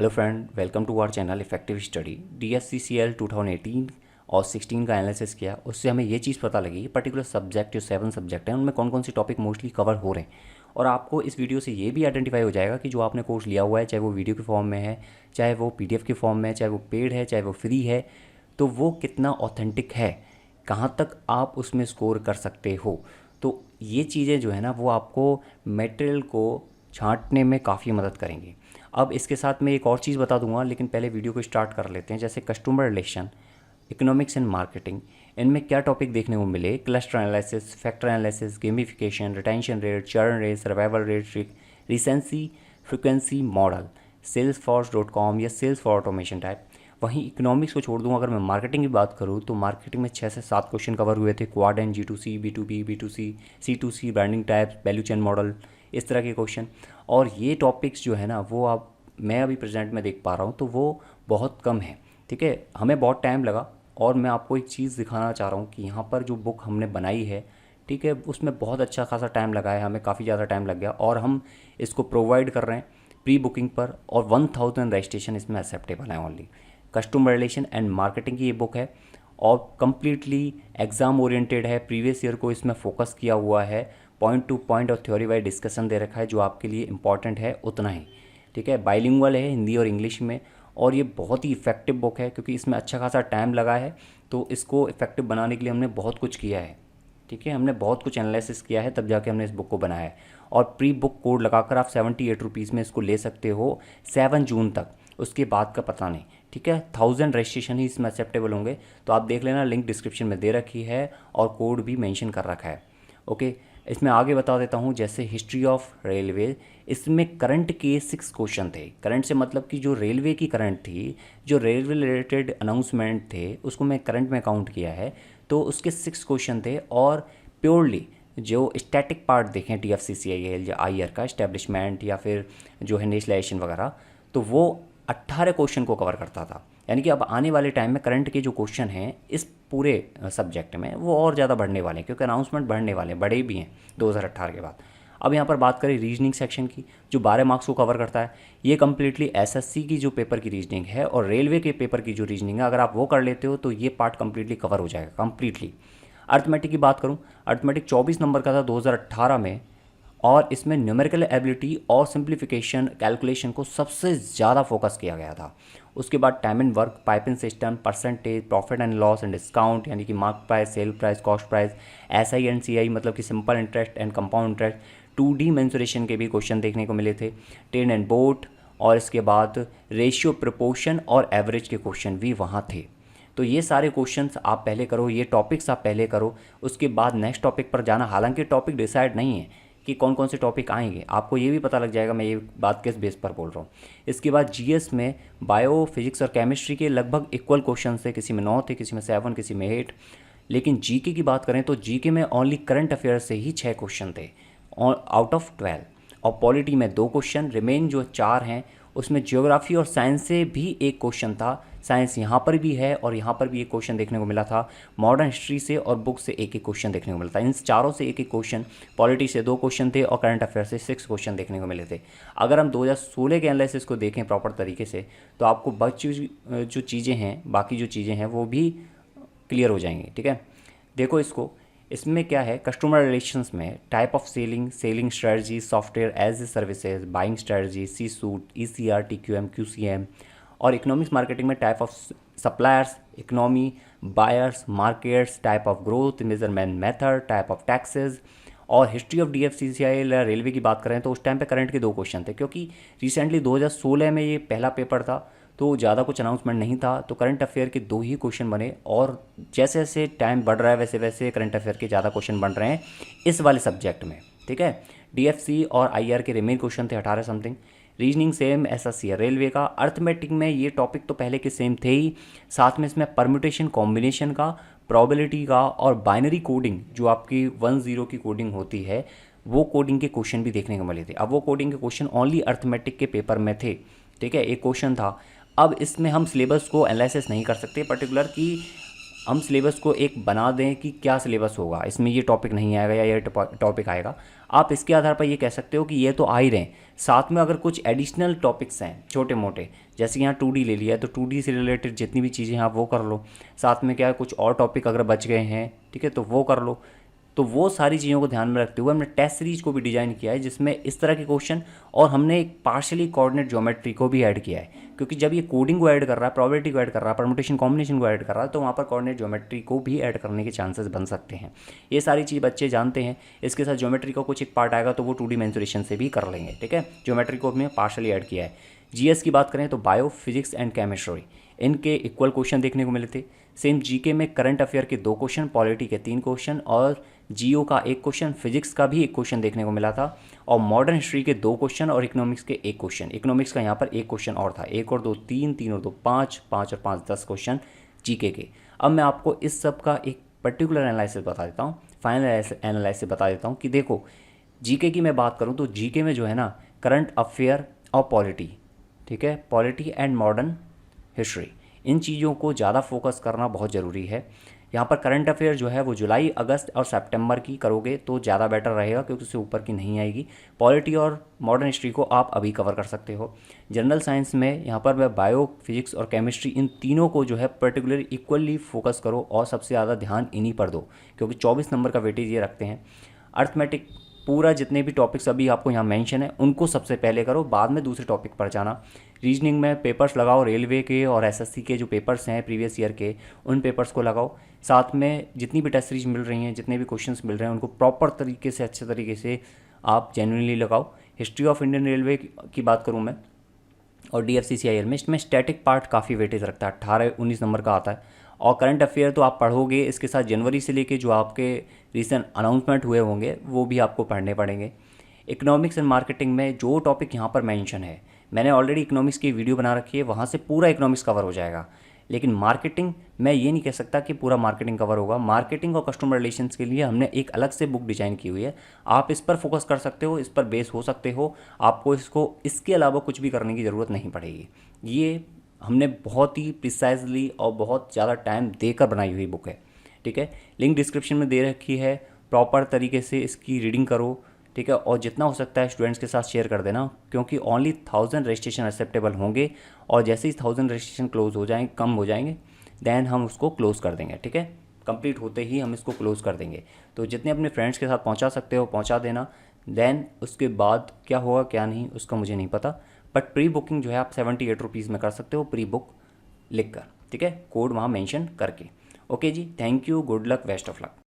Hello friend, welcome to our channel effective study. DFCCL 2018 और 16 का analysis किया। उससे हमें ये चीज़ पता लगी पर्टिकुलर सब्जेक्ट जो 7 सब्जेक्ट हैं उनमें कौन कौन सी टॉपिक मोस्टली कवर हो रहे हैं। और आपको इस वीडियो से ये भी आइडेंटिफाई हो जाएगा कि जो आपने कोर्स लिया हुआ है, चाहे वो वीडियो के फॉर्म में है, चाहे वो PDF के फॉर्म में है, चाहे वो पेड है, चाहे वो फ्री है, तो वो कितना ऑथेंटिक है, कहाँ तक आप उसमें स्कोर कर सकते हो। तो ये चीज़ें जो है ना वो आपको मटेरियल को छांटने में काफ़ी मदद करेंगी। अब इसके साथ मैं एक और चीज़ बता दूंगा, लेकिन पहले वीडियो को स्टार्ट कर लेते हैं। जैसे customer relation, economics and marketing, इनमें क्या टॉपिक देखने को मिले? Cluster analysis, factor analysis, gamification, retention rate, churn rate, survival rate, recency frequency model, salesforce.com या सेल्स फॉर ऑटोमेशन टाइप। वहीं इकोनॉमिक्स को छोड़ दूँ, अगर मैं मार्केटिंग की बात करूँ तो मार्केटिंग में 6 से 7 क्वेश्चन कवर हुए थे। Quad and G2C, B2B, B2C, C2C, branding types, value chain model, इस तरह के क्वेश्चन। और ये टॉपिक्स जो है ना वो आप मैं अभी प्रेजेंट में देख पा रहा हूँ तो वो बहुत कम है। ठीक है, हमें बहुत टाइम लगा और मैं आपको एक चीज़ दिखाना चाह रहा हूँ कि यहाँ पर जो बुक हमने बनाई है, ठीक है, उसमें बहुत अच्छा खासा टाइम लगा है, हमें काफ़ी ज़्यादा टाइम लग गया और हम इसको प्रोवाइड कर रहे हैं प्री बुकिंग पर। और 1000 रजिस्ट्रेशन इसमें एक्सेप्टेबल है only. Customer relation and marketing की ये बुक है और कम्प्लीटली एग्ज़ाम ओरिएंटेड है। प्रीवियस ईयर को इसमें फोकस किया हुआ है, पॉइंट टू पॉइंट और थ्योरी वाइज डिस्कशन दे रखा है जो आपके लिए इंपॉर्टेंट है उतना ही। ठीक है, बाइलिंगुअल है हिंदी और इंग्लिश में, और ये बहुत ही इफेक्टिव बुक है क्योंकि इसमें अच्छा खासा टाइम लगा है। तो इसको इफेक्टिव बनाने के लिए हमने बहुत कुछ किया है। ठीक है, हमने बहुत कुछ एनालिसिस किया है, तब जाके हमने इस बुक को बनाया है। और प्री बुक कोड लगाकर आप 78 रुपीज़ में इसको ले सकते हो 7 जून तक। उसके बाद का पता नहीं। ठीक है, 1000 रजिस्ट्रेशन ही इसमें एक्सेप्टेबल होंगे, तो आप देख लेना, लिंक डिस्क्रिप्शन में दे रखी है और कोड भी मेंशन कर रखा है। ओके, इसमें आगे बता देता हूँ। जैसे हिस्ट्री ऑफ रेलवे, इसमें करंट के 6 क्वेश्चन थे। करंट से मतलब कि जो रेलवे की करंट थी, जो रेलवे रिलेटेड अनाउंसमेंट थे, उसको मैं करंट में काउंट किया है, तो उसके 6 क्वेश्चन थे। और प्योरली जो स्टैटिक पार्ट देखें TFCCIL या IR का इस्टेब्लिशमेंट या फिर जो है नेशनलाइजेशन वगैरह, तो वो 18 क्वेश्चन को कवर करता था। यानी कि अब आने वाले टाइम में करंट के जो क्वेश्चन हैं इस पूरे सब्जेक्ट में वो और ज़्यादा बढ़ने वाले हैं, क्योंकि अनाउंसमेंट बढ़ने वाले हैं, बड़े भी हैं 2018 के बाद। अब यहाँ पर बात करें रीजनिंग सेक्शन की, जो 12 मार्क्स को कवर करता है। ये कम्प्लीटली SSC की जो पेपर की रीजनिंग है और रेलवे के पेपर की जो रीजनिंग है, अगर आप वो कर लेते हो तो ये पार्ट कम्प्लीटली कवर हो जाएगा कम्प्लीटली। अर्थमेटिक की बात करूँ, अर्थमेटिक 24 नंबर का था 2018 में, और इसमें न्यूमेरिकल एबिलिटी और सिंप्लीफिकेशन कैलकुलेशन को सबसे ज़्यादा फोकस किया गया था। उसके बाद time and work, piping system, percentage, profit and loss and discount, यानी कि mark price, sale price, cost price, SI and CI मतलब कि simple interest and compound interest, 2D mensuration के भी क्वेश्चन देखने को मिले थे, ट्रेन एंड बोट, और इसके बाद रेशियो, प्रोपोर्शन और एवरेज के क्वेश्चन भी वहाँ थे। तो ये सारे क्वेश्चंस आप पहले करो, ये टॉपिक्स आप पहले करो, उसके बाद नेक्स्ट टॉपिक पर जाना। हालांकि टॉपिक डिसाइड नहीं है कि कौन कौन से टॉपिक आएंगे, आपको ये भी पता लग जाएगा मैं ये बात किस बेस पर बोल रहा हूँ। इसके बाद GS में बायो, फिजिक्स और केमिस्ट्री के लगभग इक्वल क्वेश्चन थे, किसी में 9 थे, किसी में 7, किसी में 8। लेकिन GK की बात करें तो GK में ओनली करंट अफेयर से ही 6 क्वेश्चन थे आउट ऑफ 12, और पॉलिटी में 2 क्वेश्चन, रिमेन जो 4 हैं उसमें ज्योग्राफी और साइंस से भी एक क्वेश्चन था। साइंस यहाँ पर भी है और यहाँ पर भी एक क्वेश्चन देखने को मिला था। मॉडर्न हिस्ट्री से और बुक से एक एक क्वेश्चन देखने को मिला था। इन चारों से एक एक क्वेश्चन, पॉलिटी से 2 क्वेश्चन थे और करंट अफेयर से 6 क्वेश्चन देखने को मिले थे। अगर हम 2016 के एनालिसिस को देखें प्रॉपर तरीके से तो आपको बची जो चीज़ें हैं, बाकी जो चीज़ें हैं वो भी क्लियर हो जाएंगी। ठीक है, देखो इसको, इसमें क्या है, कस्टमर रिलेशंस में type of selling, selling strategy, software as a services, buying strategy, C-सूट, ECR, TQM, QCM। और इकोनॉमिक्स मार्केटिंग में type of suppliers, economy, buyers, markets, type of growth, measurement method, type of taxes. और history of DFCCIL या railway की बात करें तो उस टाइम पे करंट के 2 क्वेश्चन थे, क्योंकि रिसेंटली 2016 में ये पहला पेपर था तो ज़्यादा कुछ अनाउंसमेंट नहीं था, तो करंट अफेयर के 2 ही क्वेश्चन बने। और जैसे जैसे टाइम बढ़ रहा है वैसे वैसे करंट अफेयर के ज़्यादा क्वेश्चन बन रहे हैं इस वाले सब्जेक्ट में। ठीक है, DFC और IR के रिमेन क्वेश्चन थे 18 समथिंग। रीजनिंग सेम SSC है रेलवे का। अर्थमेटिक में ये टॉपिक तो पहले के सेम थे ही, साथ में इसमें परम्यूटेशन कॉम्बिनेशन का, प्रोबेबिलिटी का और बाइनरी कोडिंग, जो आपकी 1-0 की कोडिंग होती है, वो कोडिंग के क्वेश्चन भी देखने को मिले थे। अब वो कोडिंग के क्वेश्चन ओनली अर्थमेटिक के पेपर में थे। ठीक है, एक क्वेश्चन था। अब इसमें हम सिलेबस को एनालिसिस नहीं कर सकते पर्टिकुलर कि हम सिलेबस को एक बना दें कि क्या सिलेबस होगा, इसमें ये टॉपिक नहीं आएगा या ये टॉपिक आएगा, आप इसके आधार पर ये कह सकते हो कि ये तो आ ही रहे हैं। साथ में अगर कुछ एडिशनल टॉपिक्स हैं छोटे मोटे, जैसे कि यहाँ 2D ले लिया है तो 2D से रिलेटेड जितनी भी चीज़ें हैं आप वो कर लो। साथ में क्या है, कुछ और टॉपिक अगर बच गए हैं, ठीक है, तो वो कर लो। तो वो सारी चीज़ों को ध्यान में रखते हुए हमने टेस्ट सीरीज को भी डिज़ाइन किया है, जिसमें इस तरह के क्वेश्चन, और हमने एक पार्शियली कोऑर्डिनेट ज्योमेट्री को भी ऐड किया है, क्योंकि जब ये कोडिंग को ऐड कर रहा है, प्रोबेबिलिटी को ऐड कर रहा है, परमुटेशन कॉम्बिनेशन को ऐड कर रहा है, तो वहाँ पर कोऑर्डिनेट ज्योमेट्री को भी ऐड करने के चांसेस बन सकते हैं। ये सारी चीज़ बच्चे जानते हैं। इसके साथ ज्योमेट्री का कुछ एक पार्ट आएगा तो वो 2D मेंसुरेशन से भी कर लेंगे, ठीक है। ज्योमेट्री को हमने पार्शियली ऐड किया है। जीएस की बात करें तो बायो, फिजिक्स एंड केमिस्ट्री, इनके इक्वल क्वेश्चन देखने को मिले थे। सेम जीके में करंट अफेयर के 2 क्वेश्चन, पॉलिटी के 3 क्वेश्चन और जीओ का 1 क्वेश्चन, फिजिक्स का भी 1 क्वेश्चन देखने को मिला था, और मॉडर्न हिस्ट्री के 2 क्वेश्चन और इकोनॉमिक्स के 1 क्वेश्चन। इकोनॉमिक्स का यहाँ पर 1 क्वेश्चन और था, 1 और 2 3, 3 और 2 5, 5 और 5 10 क्वेश्चन जीके के। अब मैं आपको इस सब का एक पर्टिकुलर एनालिसिस बता देता हूँ, फाइनल एनालिसिस बता देता हूँ कि देखो जीके की मैं बात करूँ तो जीके में जो है ना, करंट अफेयर और पॉलिटी, ठीक है, पॉलिटी एंड मॉडर्न हिस्ट्री, इन चीज़ों को ज़्यादा फोकस करना बहुत ज़रूरी है। यहाँ पर करंट अफेयर जो है वो जुलाई, अगस्त और सितंबर की करोगे तो ज़्यादा बेटर रहेगा, क्योंकि उससे ऊपर की नहीं आएगी। पॉलिटी और मॉडर्न हिस्ट्री को आप अभी कवर कर सकते हो। जनरल साइंस में यहाँ पर मैं बायो, फिजिक्स और केमिस्ट्री, इन तीनों को जो है पर्टिकुलरली इक्वली फोकस करो और सबसे ज़्यादा ध्यान इन्हीं पर दो, क्योंकि 24 नंबर का वेटेज ये रखते हैं। अर्थमेटिक, पूरा जितने भी टॉपिक्स अभी आपको यहाँ मेंशन है उनको सबसे पहले करो, बाद में दूसरे टॉपिक पर जाना। रीजनिंग में पेपर्स लगाओ, रेलवे के और एसएससी के जो पेपर्स हैं प्रीवियस ईयर के, उन पेपर्स को लगाओ। साथ में जितनी भी टेस्ट सीरीज मिल रही हैं, जितने भी क्वेश्चंस मिल रहे हैं, उनको प्रॉपर तरीके से, अच्छे तरीके से आप जेन्युइनली लगाओ। हिस्ट्री ऑफ इंडियन रेलवे की बात करूँ मैं, और DFCCIL में, इसमें स्टैटिक पार्ट काफ़ी वेटेज रखता है, 18-19 नंबर का आता है। और करंट अफेयर तो आप पढ़ोगे, इसके साथ जनवरी से लेके जो आपके रिसेंट अनाउंसमेंट हुए होंगे वो भी आपको पढ़ने पड़ेंगे। इकोनॉमिक्स एंड मार्केटिंग में जो टॉपिक यहाँ पर मेंशन है, मैंने ऑलरेडी इकोनॉमिक्स की वीडियो बना रखी है, वहाँ से पूरा इकोनॉमिक्स कवर हो जाएगा। लेकिन मार्केटिंग, मैं ये नहीं कह सकता कि पूरा मार्केटिंग कवर होगा। मार्केटिंग और कस्टमर रिलेशंस के लिए हमने एक अलग से बुक डिज़ाइन की हुई है, आप इस पर फोकस कर सकते हो, इस पर बेस हो सकते हो। आपको इसके अलावा कुछ भी करने की ज़रूरत नहीं पड़ेगी। ये हमने बहुत ही प्रिसाइजली और बहुत ज़्यादा टाइम देकर बनाई हुई बुक है, ठीक है। लिंक डिस्क्रिप्शन में दे रखी है, प्रॉपर तरीके से इसकी रीडिंग करो, ठीक है। और जितना हो सकता है स्टूडेंट्स के साथ शेयर कर देना, क्योंकि ओनली 1000 रजिस्ट्रेशन एक्सेप्टेबल होंगे, और जैसे ही 1000 रजिस्ट्रेशन क्लोज हो जाएंगे, कम हो जाएंगे, देन हम उसको क्लोज़ कर देंगे, ठीक है। कंप्लीट होते ही हम इसको क्लोज़ कर देंगे। तो जितने अपने फ्रेंड्स के साथ पहुंचा सकते हो पहुंचा देना। देन उसके बाद क्या होगा क्या नहीं उसका मुझे नहीं पता, बट प्री बुकिंग जो है आप 78 रुपीज़ में कर सकते हो, प्री बुक लिख कर, ठीक है, कोड वहाँ मेंशन करके। ओके जी, thank you, good luck, best of luck.